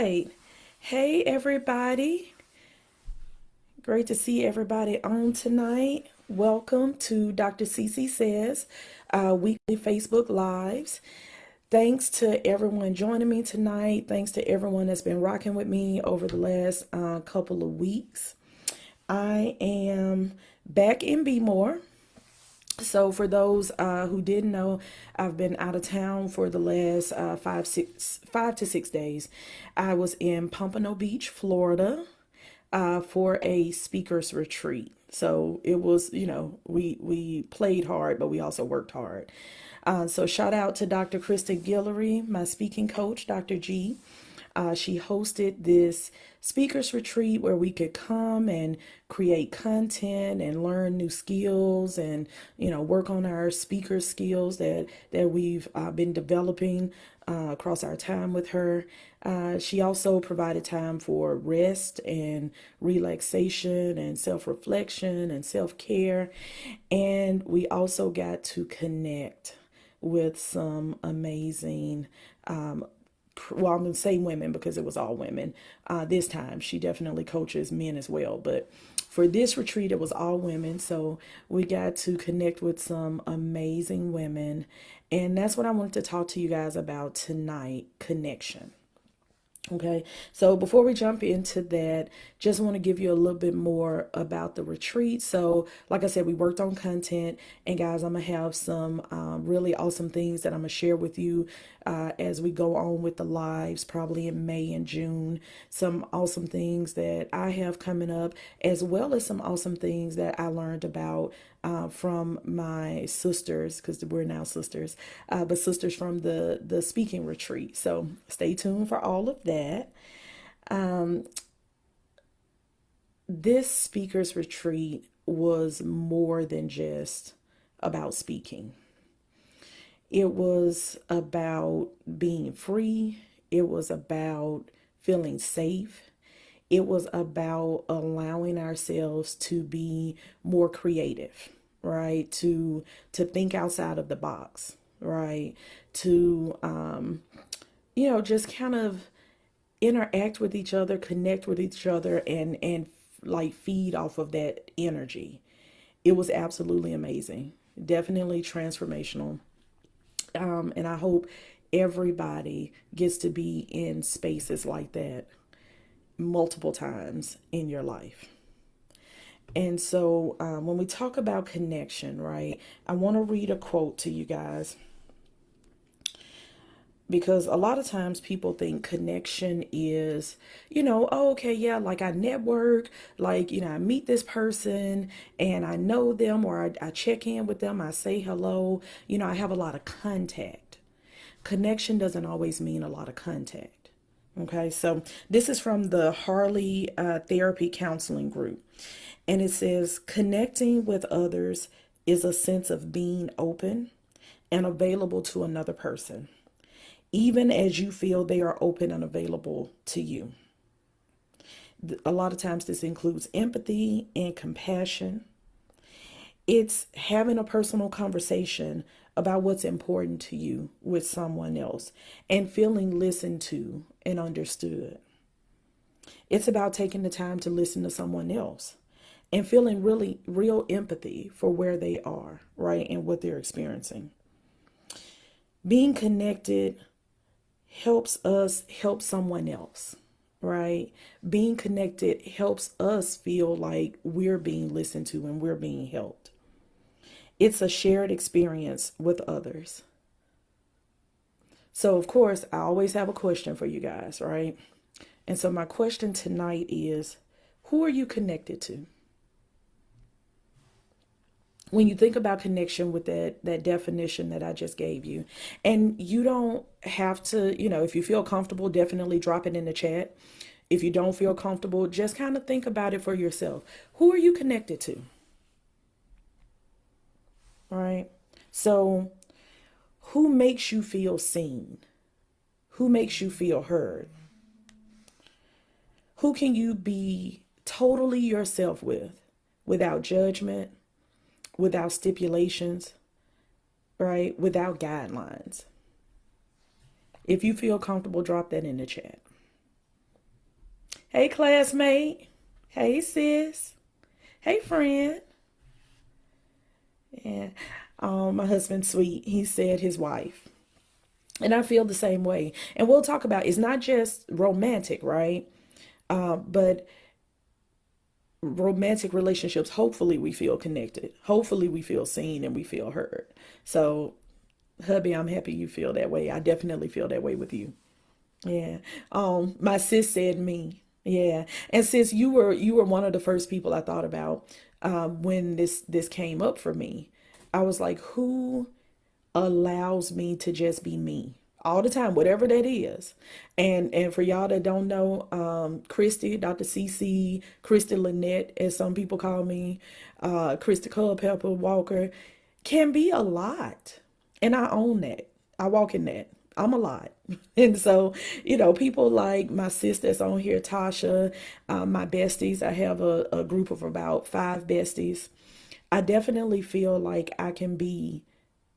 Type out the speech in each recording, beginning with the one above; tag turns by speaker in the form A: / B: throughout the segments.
A: right. Hey, everybody. Great to see everybody on tonight. Welcome to Dr. Cece Says weekly Facebook Lives. Thanks to everyone joining me tonight. Thanks to everyone that's been rocking with me over the last couple of weeks. I am back in Bmore. So for those who didn't know, I've been out of town for the last 5 to 6 days. I was in Pompano Beach, Florida, for a speakers retreat. So it was, we played hard, but we also worked hard. So shout out to Dr. Kristen Guillory, my speaking coach, Dr. G. She hosted this speakers retreat where we could come and create content and learn new skills and work on our speaker skills that we've been developing across our time with her. She also provided time for rest and relaxation and self-reflection and self-care, and we also got to connect with some amazing well, I'm going to say women because it was all women. This time, she definitely coaches men as well. But for this retreat, it was all women. So we got to connect with some amazing women. And that's what I wanted to talk to you guys about tonight, connection. Okay, so before we jump into that, just want to give you a little bit more about the retreat. So, like I said, we worked on content, and guys, I'm gonna have some really awesome things that I'm gonna share with you as we go on with the lives, probably in May and June. Some awesome things that I have coming up, as well as some awesome things that I learned about from my sisters, because we're now sisters, but sisters from the speaking retreat. So stay tuned for all of that. This speakers retreat was more than just about speaking. It was about being free. It was about feeling safe. It was about allowing ourselves to be more creative, right? To think outside of the box, right? To just kind of interact with each other, connect with each other, and like feed off of that energy. It was absolutely amazing. Definitely transformational. And I hope everybody gets to be in spaces like that multiple times in your life. And so when we talk about connection, right, I want to read a quote to you guys because a lot of times people think connection is, oh, okay, yeah, like I network, like, I meet this person and I know them, or I check in with them, I say hello, I have a lot of contact. Connection doesn't always mean a lot of contact. Okay, so this is from the Harley Therapy Counseling Group. And it says, connecting with others is a sense of being open and available to another person, even as you feel they are open and available to you. A lot of times this includes empathy and compassion. It's having a personal conversation about what's important to you with someone else and feeling listened to and understood. It's about taking the time to listen to someone else and feeling really real empathy for where they are, right, and what they're experiencing. Being connected helps us help someone else, right? Being connected helps us feel like we're being listened to and we're being helped. It's a shared experience with others. So, of course, I always have a question for you guys, right? And so, my question tonight is, who are you connected to? When you think about connection with that definition that I just gave you, and you don't have to, if you feel comfortable, definitely drop it in the chat. If you don't feel comfortable, just kind of think about it for yourself. Who are you connected to? All right. So, who makes you feel seen? Who makes you feel heard? Who can you be totally yourself with without judgment, without stipulations, right? Without guidelines? If you feel comfortable, drop that in the chat. Hey, classmate. Hey, sis. Hey, friend. Yeah. My husband's sweet. He said his wife. And I feel the same way. And we'll talk about it's not just romantic, right? But romantic relationships, hopefully we feel connected. Hopefully we feel seen and we feel heard. So, hubby, I'm happy you feel that way. I definitely feel that way with you. Yeah. My sis said me. Yeah. And sis, you were one of the first people I thought about when this came up for me. I was like, who allows me to just be me all the time, whatever that is. And for y'all that don't know, Christy, Dr. CC, Christy Lynette, as some people call me, Christy Culpepper Walker, can be a lot. And I own that. I walk in that. I'm a lot. And so, people like my sister that's on here, Tasha, my besties, I have a group of about 5 besties. I definitely feel like I can be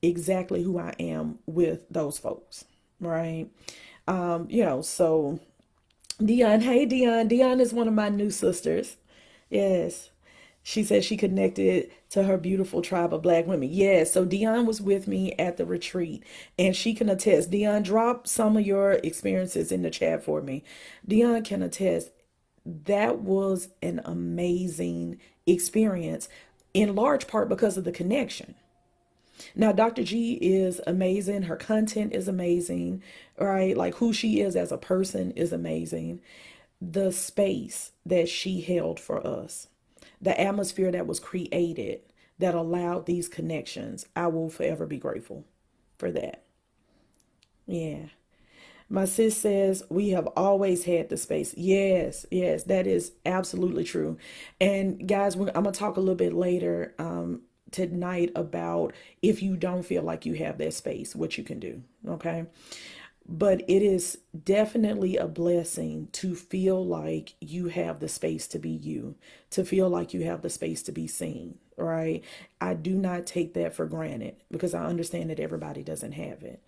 A: exactly who I am with those folks, right? So Dion, hey Dion. Dion is one of my new sisters. Yes. She said she connected to her beautiful tribe of black women. Yes, so Dion was with me at the retreat and she can attest. Dion, drop some of your experiences in the chat for me. Dion can attest. That was an amazing experience in large part because of the connection. Now, Dr. G is amazing. Her content is amazing, right? Like who she is as a person is amazing. The space that she held for us, the atmosphere that was created that allowed these connections, I will forever be grateful for that. Yeah. My sis says we have always had the space. Yes, yes, that is absolutely true. And guys, I'm gonna talk a little bit later tonight about if you don't feel like you have that space, what you can do. Okay. But it is definitely a blessing to feel like you have the space to be you, to feel like you have the space to be seen, right? I do not take that for granted because I understand that everybody doesn't have it.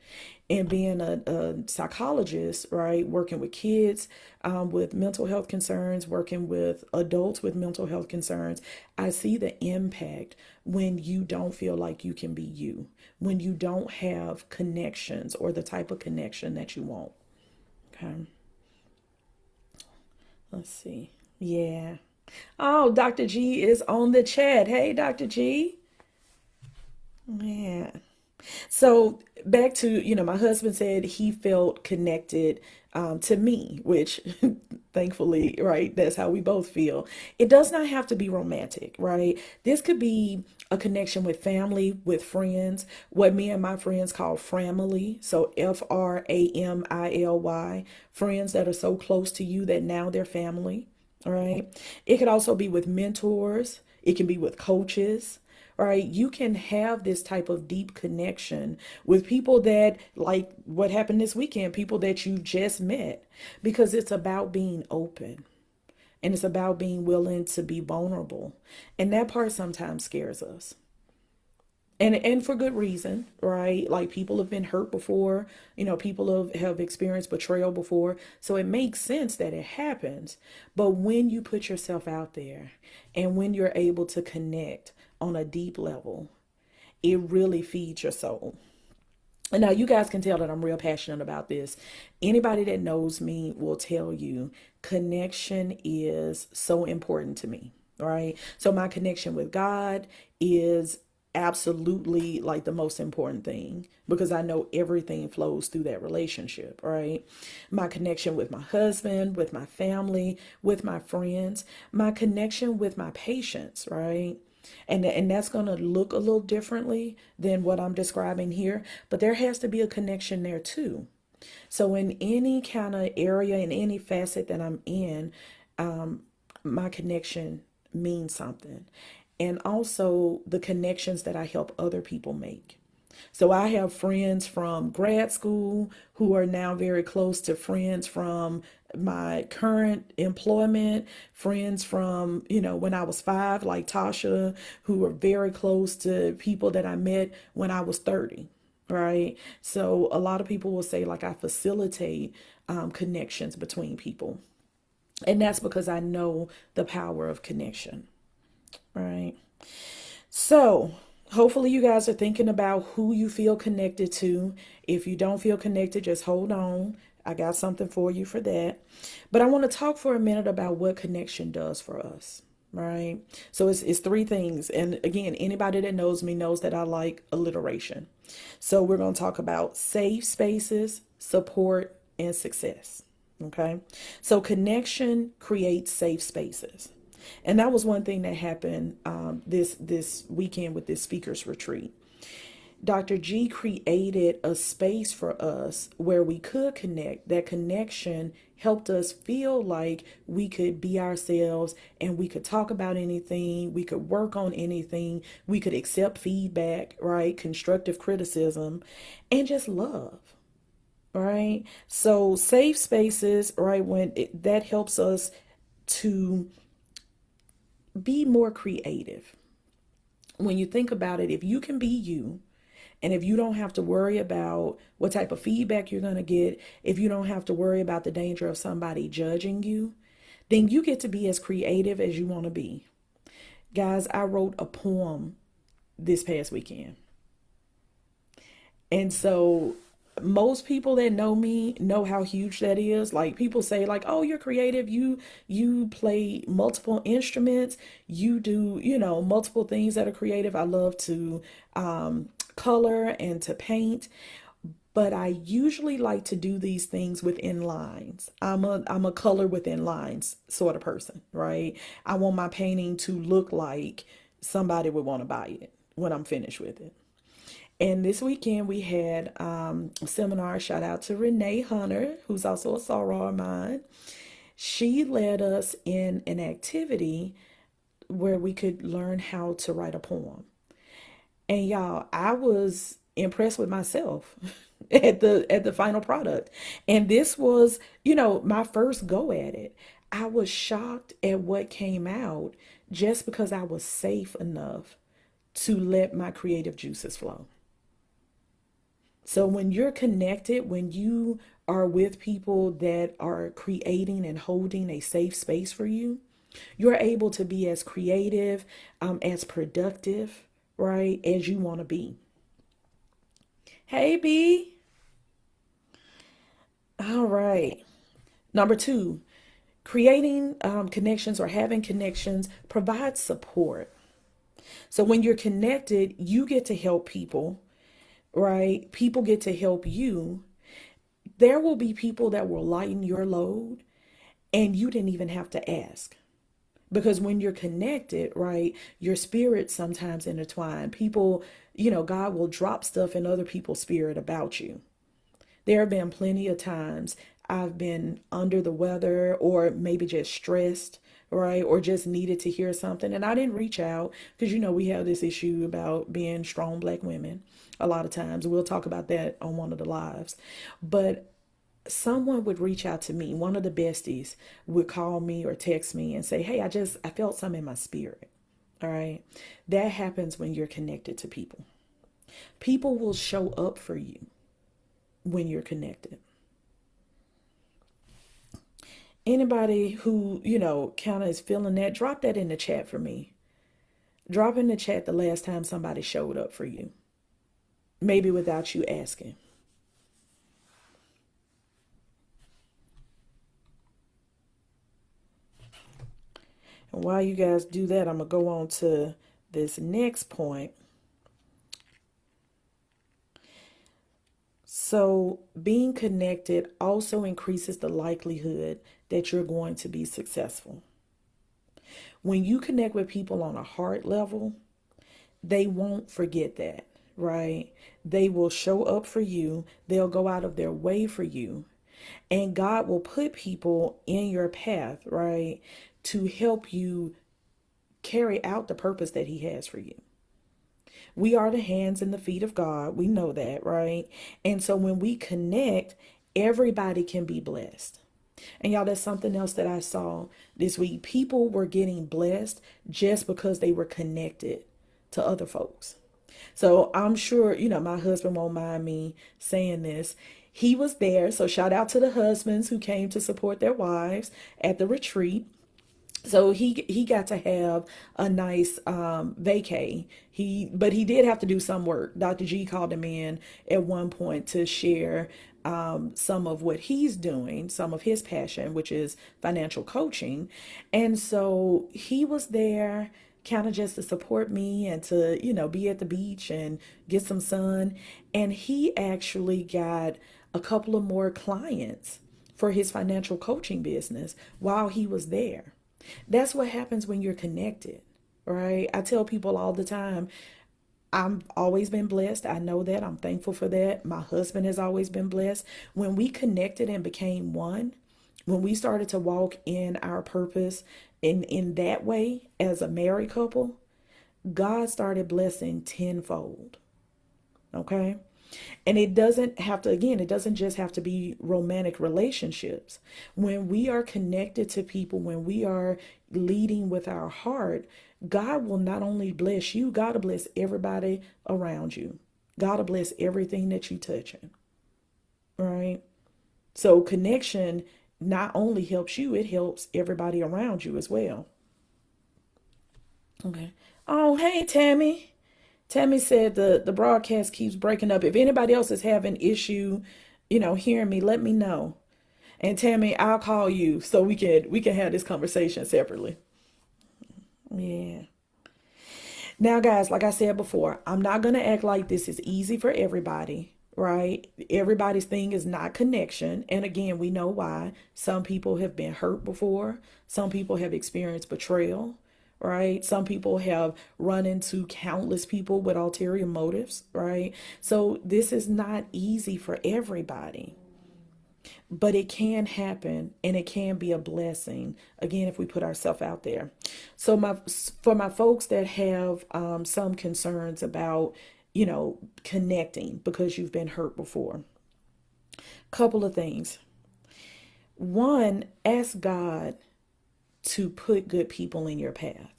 A: And being a psychologist, right, working with kids with mental health concerns, working with adults with mental health concerns, I see the impact when you don't feel like you can be you, when you don't have connections or the type of connection that you want. Okay, let's see. Yeah. Oh, Dr. G is on the chat. Hey, Dr. G. Yeah. So back to, my husband said he felt connected to me, which thankfully, right, that's how we both feel. It does not have to be romantic, right? This could be a connection with family, with friends, what me and my friends call family. So FRAMILY, friends that are so close to you that now they're family, all right? It could also be with mentors, it can be with coaches, right? You can have this type of deep connection with people that, like what happened this weekend, people that you just met, because it's about being open and it's about being willing to be vulnerable. And that part sometimes scares us. And for good reason, right? Like people have been hurt before, people have experienced betrayal before. So it makes sense that it happens. But when you put yourself out there and when you're able to connect on a deep level, it really feeds your soul. And now you guys can tell that I'm real passionate about this. Anybody that knows me will tell you connection is so important to me, right? So my connection with God is absolutely like the most important thing because I know everything flows through that relationship, right? My connection with my husband, with my family, with my friends, my connection with my patients, right? And that's going to look a little differently than what I'm describing here, but there has to be a connection there too. So in any kind of area, in any facet that I'm in, my connection means something. And also the connections that I help other people make. So I have friends from grad school who are now very close to friends from my current employment, friends from, when I was 5, like Tasha, who are very close to people that I met when I was 30. Right. So a lot of people will say, like, I facilitate connections between people. And that's because I know the power of connection, right? So, hopefully, you guys are thinking about who you feel connected to. If you don't feel connected, just hold on. I got something for you for that. But I want to talk for a minute about what connection does for us, right? So, it's three things. And again, anybody that knows me knows that I like alliteration. So, we're going to talk about safe spaces, support, and success. Okay. So, connection creates safe spaces. And that was one thing that happened this weekend with this speakers retreat. Dr. G created a space for us where we could connect. That connection helped us feel like we could be ourselves and we could talk about anything, we could work on anything, we could accept feedback, right? Constructive criticism, and just love. Right. So safe spaces, right? That helps us to be more creative. When you think about it, if you can be you, and if you don't have to worry about what type of feedback you're going to get, if you don't have to worry about the danger of somebody judging you, then you get to be as creative as you want to be. Guys, I wrote a poem this past weekend. And so most people that know me know how huge that is. Like people say like, "Oh, you're creative. You play multiple instruments. You do, multiple things that are creative." I love to color and to paint, but I usually like to do these things within lines. I'm a color within lines sort of person, right? I want my painting to look like somebody would want to buy it when I'm finished with it. And this weekend we had a seminar. Shout out to Renee Hunter, who's also a soror of mine. She led us in an activity where we could learn how to write a poem. And y'all, I was impressed with myself at the final product. And this was, my first go at it. I was shocked at what came out just because I was safe enough to let my creative juices flow. So when you're connected, when you are with people that are creating and holding a safe space for you, you're able to be as creative, as productive, right, as you want to be. Hey, B. All right. Number two, creating connections or having connections provides support. So when you're connected, you get to help people, right? People get to help you. There will be people that will lighten your load and you didn't even have to ask. Because when you're connected, right, your spirits sometimes intertwine. People, God will drop stuff in other people's spirit about you. There have been plenty of times I've been under the weather or maybe just stressed, right? Or just needed to hear something. And I didn't reach out because, we have this issue about being strong black women a lot of times. We'll talk about that on one of the lives. But someone would reach out to me. One of the besties would call me or text me and say, "Hey, I felt something in my spirit." All right. That happens when you're connected to people. People will show up for you when you're connected. Anybody who, kind of is feeling that, drop that in the chat for me. Drop in the chat the last time somebody showed up for you, maybe without you asking. And while you guys do that, I'm going to go on to this next point. So, being connected also increases the likelihood that you're going to be successful. When you connect with people on a heart level, they won't forget that, right? They will show up for you, they'll go out of their way for you, and God will put people in your path, right, to help you carry out the purpose that He has for you. We are the hands and the feet of God. We know that, right? And so when we connect, everybody can be blessed. And y'all, that's something else that I saw this week. People were getting blessed just because they were connected to other folks. So I'm sure, my husband won't mind me saying this. He was there. So shout out to the husbands who came to support their wives at the retreat. So he got to have a nice vacay. But he did have to do some work. Dr. G called him in at one point to share some of what he's doing, some of his passion, which is financial coaching. And so he was there kind of just to support me and to, be at the beach and get some sun. And he actually got a couple of more clients for his financial coaching business while he was there. That's what happens when you're connected, right? I tell people all the time, I've always been blessed. I know that. I'm thankful for that. My husband has always been blessed. When we connected and became one, when we started to walk in our purpose in that way as a married couple, God started blessing tenfold. Okay. And it doesn't have to, again, it doesn't just have to be romantic relationships. When we are connected to people, when we are leading with our heart, God will not only bless you, God will bless everybody around you. God will bless everything that you touch. Right? So connection not only helps you, it helps everybody around you as well. Okay. Oh, hey, Tammy. Tammy said the broadcast keeps breaking up. If anybody else is having issue, hearing me, let me know. And Tammy, I'll call you so we can have this conversation separately. Yeah. Now, guys, like I said before, I'm not gonna act like this is easy for everybody, right? Everybody's thing is not connection. And again, we know why. Some people have been hurt before, some people have experienced betrayal, right? Some people have run into countless people with ulterior motives, right? So this is not easy for everybody, but it can happen and it can be a blessing again if we put ourselves out there. So for my folks that have some concerns about connecting because you've been hurt before, couple of things. One, ask God to put good people in your path.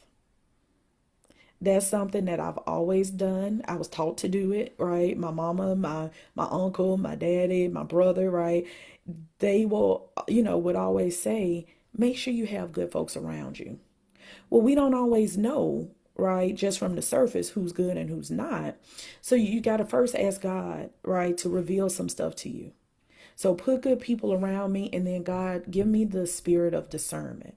A: That's something that I've always done. I was taught to do it, right? My mama, my uncle, my daddy, my brother, right? They will, would always say, make sure you have good folks around you. Well, we don't always know, right? Just from the surface, who's good and who's not. So you got to first ask God, right, to reveal some stuff to you. So put good people around me, and then God, give me the spirit of discernment.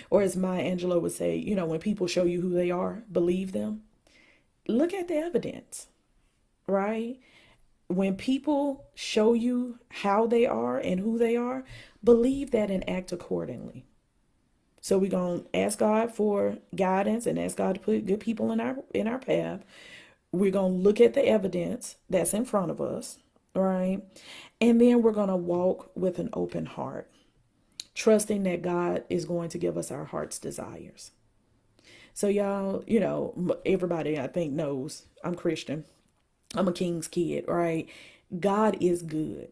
A: Or as Maya Angelou would say, when people show you who they are, believe them. Look at the evidence, right? When people show you how they are and who they are, believe that and act accordingly. So we're going to ask God for guidance and ask God to put good people in our path. We're going to look at the evidence that's in front of us, right? And then we're going to walk with an open heart, trusting that God is going to give us our heart's desires. So y'all, everybody I think knows I'm Christian. I'm a king's kid, right? God is good,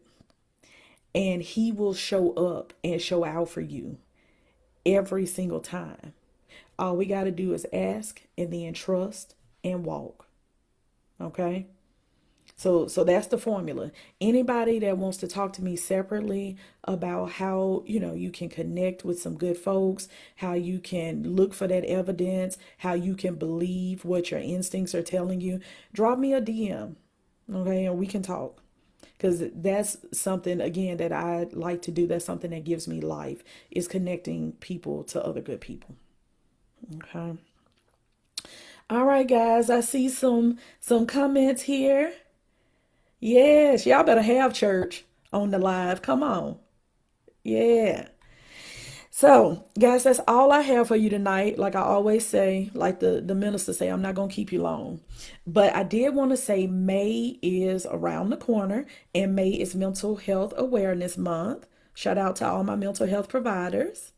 A: and he will show up and show out for you every single time. All we got to do is ask and then trust and walk. Okay? So that's the formula. Anybody that wants to talk to me separately about how, you can connect with some good folks, how you can look for that evidence, how you can believe what your instincts are telling you, drop me a DM, okay? And we can talk. Because that's something, again, that I like to do. That's something that gives me life, is connecting people to other good people. Okay. All right, guys. I see some comments here. Yes, y'all better have church on the live. Come on. Yeah. So, guys, that's all I have for you tonight. Like I always say, like the minister say, I'm not going to keep you long. But I did want to say May is around the corner, and May is Mental Health Awareness Month. Shout out to all my mental health providers.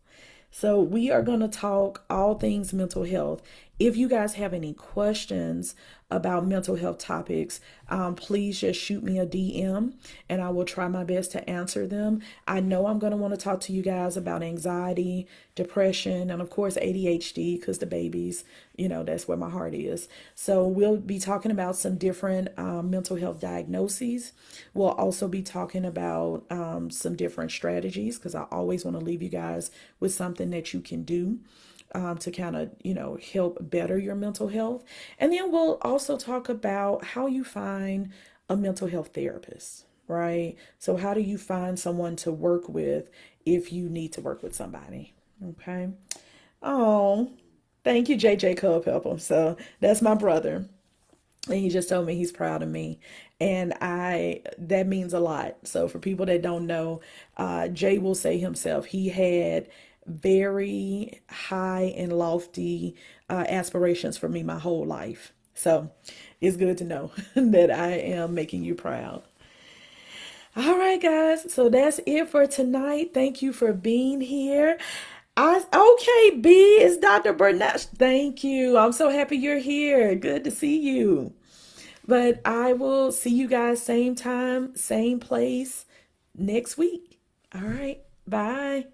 A: So we are going to talk all things mental health. If you guys have any questions about mental health topics, please just shoot me a DM and I will try my best to answer them. I know I'm going to want to talk to you guys about anxiety, depression, and of course ADHD because the babies, that's where my heart is. So we'll be talking about some different mental health diagnoses. We'll also be talking about some different strategies because I always want to leave you guys with something that you can do to kind of, help better your mental health. And then we'll also talk about how you find a mental health therapist, right? So, how do you find someone to work with if you need to work with somebody? Okay. Oh, thank you, JJ Culpepper. So, that's my brother. And he just told me he's proud of me. And that means a lot. So for people that don't know, Jay will say himself, he had very high and lofty aspirations for me my whole life. So it's good to know that I am making you proud. All right, guys. So that's it for tonight. Thank you for being here. Okay, B, it's Dr. Burnett. Thank you. I'm so happy you're here. Good to see you. But I will see you guys same time, same place next week. All right. Bye.